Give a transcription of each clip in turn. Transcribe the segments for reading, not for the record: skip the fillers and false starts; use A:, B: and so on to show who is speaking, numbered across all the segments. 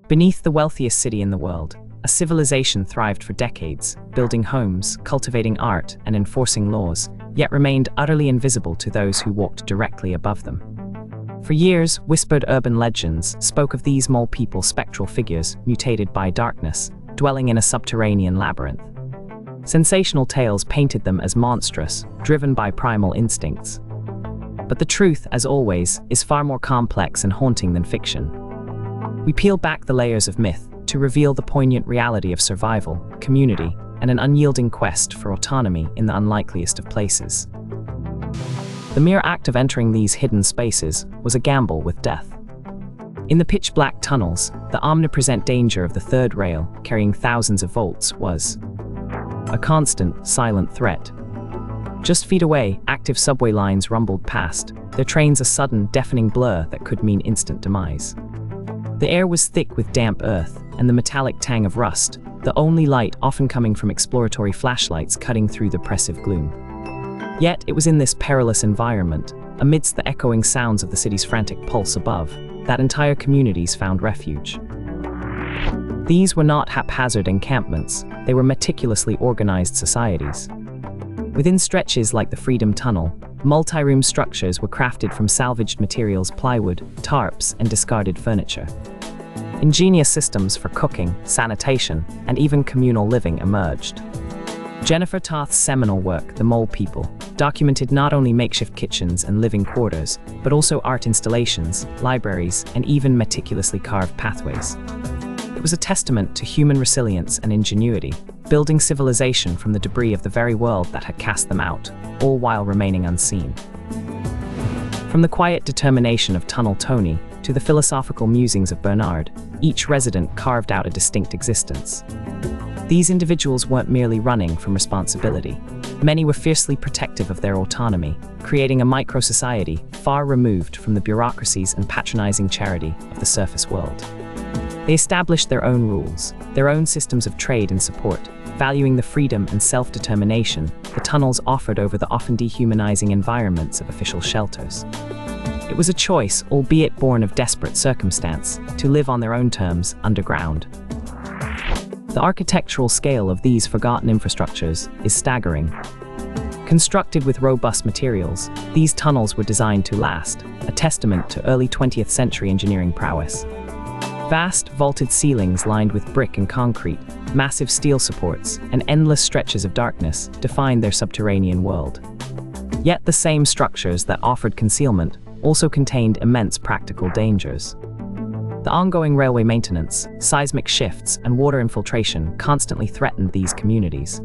A: Beneath the wealthiest city in the world, a civilization thrived for decades, building homes, cultivating art, and enforcing laws, yet remained utterly invisible to those who walked directly above them. For years, whispered urban legends spoke of these mole people, spectral figures mutated by darkness, dwelling in a subterranean labyrinth. Sensational tales painted them as monstrous, driven by primal instincts. But the truth, as always, is far more complex and haunting than fiction. We peel back the layers of myth to reveal the poignant reality of survival, community, and an unyielding quest for autonomy in the unlikeliest of places. The mere act of entering these hidden spaces was a gamble with death. In the pitch-black tunnels, the omnipresent danger of the third rail, carrying thousands of volts, was a constant, silent threat. Just feet away, active subway lines rumbled past, their trains a sudden, deafening blur that could mean instant demise. The air was thick with damp earth and the metallic tang of rust, the only light often coming from exploratory flashlights cutting through the oppressive gloom. Yet it was in this perilous environment, amidst the echoing sounds of the city's frantic pulse above, that entire communities found refuge. These were not haphazard encampments, they were meticulously organized societies. Within stretches like the Freedom Tunnel, multi-room structures were crafted from salvaged materials, plywood, tarps, and discarded furniture. Ingenious systems for cooking, sanitation, and even communal living emerged. Jennifer Toth's seminal work, The Mole People, documented not only makeshift kitchens and living quarters, but also art installations, libraries, and even meticulously carved pathways. It was a testament to human resilience and ingenuity, building civilization from the debris of the very world that had cast them out, all while remaining unseen. From the quiet determination of Tunnel Tony to the philosophical musings of Bernard, each resident carved out a distinct existence. These individuals weren't merely running from responsibility. Many were fiercely protective of their autonomy, creating a micro-society far removed from the bureaucracies and patronizing charity of the surface world. They established their own rules, their own systems of trade and support, valuing the freedom and self-determination the tunnels offered over the often dehumanizing environments of official shelters. It was a choice, albeit born of desperate circumstance, to live on their own terms underground. The architectural scale of these forgotten infrastructures is staggering. Constructed with robust materials, these tunnels were designed to last, a testament to early 20th century engineering prowess. Vast, vaulted ceilings lined with brick and concrete, massive steel supports, and endless stretches of darkness defined their subterranean world. Yet the same structures that offered concealment also contained immense practical dangers. The ongoing railway maintenance, seismic shifts, and water infiltration constantly threatened these communities.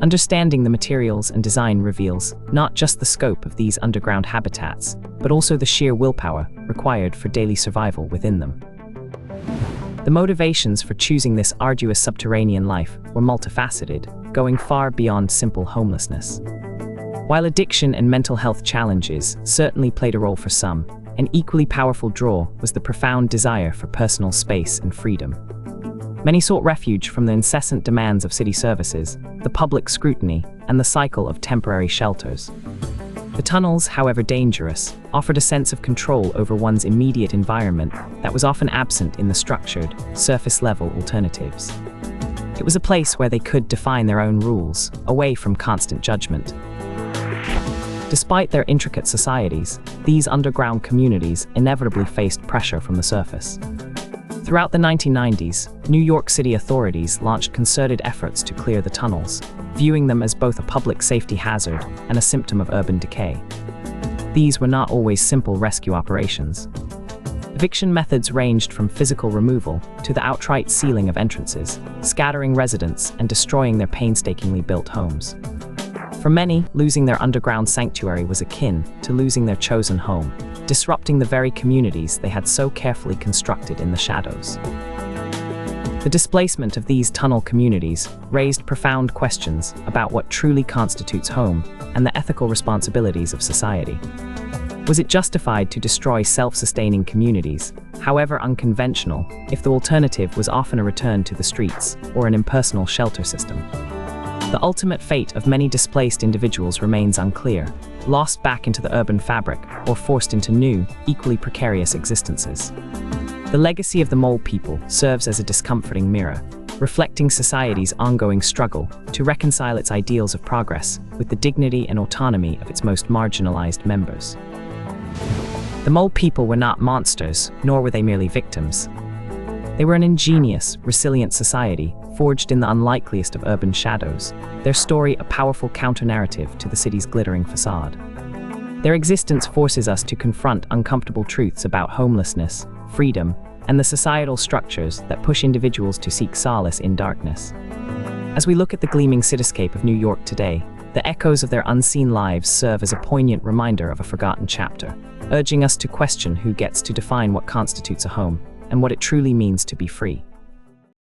A: Understanding the materials and design reveals not just the scope of these underground habitats, but also the sheer willpower required for daily survival within them. The motivations for choosing this arduous subterranean life were multifaceted, going far beyond simple homelessness. While addiction and mental health challenges certainly played a role for some, an equally powerful draw was the profound desire for personal space and freedom. Many sought refuge from the incessant demands of city services, the public scrutiny, and the cycle of temporary shelters. The tunnels, however dangerous, offered a sense of control over one's immediate environment that was often absent in the structured, surface-level alternatives. It was a place where they could define their own rules, away from constant judgment. Despite their intricate societies, these underground communities inevitably faced pressure from the surface. Throughout the 1990s, New York City authorities launched concerted efforts to clear the tunnels, viewing them as both a public safety hazard and a symptom of urban decay. These were not always simple rescue operations. Eviction methods ranged from physical removal to the outright sealing of entrances, scattering residents and destroying their painstakingly built homes. For many, losing their underground sanctuary was akin to losing their chosen home, disrupting the very communities they had so carefully constructed in the shadows. The displacement of these tunnel communities raised profound questions about what truly constitutes home and the ethical responsibilities of society. Was it justified to destroy self-sustaining communities, however unconventional, if the alternative was often a return to the streets or an impersonal shelter system? The ultimate fate of many displaced individuals remains unclear, lost back into the urban fabric or forced into new, equally precarious existences. The legacy of the Mole people serves as a discomforting mirror, reflecting society's ongoing struggle to reconcile its ideals of progress with the dignity and autonomy of its most marginalized members. The Mole people were not monsters, nor were they merely victims. They were an ingenious, resilient society, forged in the unlikeliest of urban shadows, their story a powerful counter-narrative to the city's glittering facade. Their existence forces us to confront uncomfortable truths about homelessness, freedom, and the societal structures that push individuals to seek solace in darkness. As we look at the gleaming cityscape of New York today, the echoes of their unseen lives serve as a poignant reminder of a forgotten chapter, urging us to question who gets to define what constitutes a home and what it truly means to be free.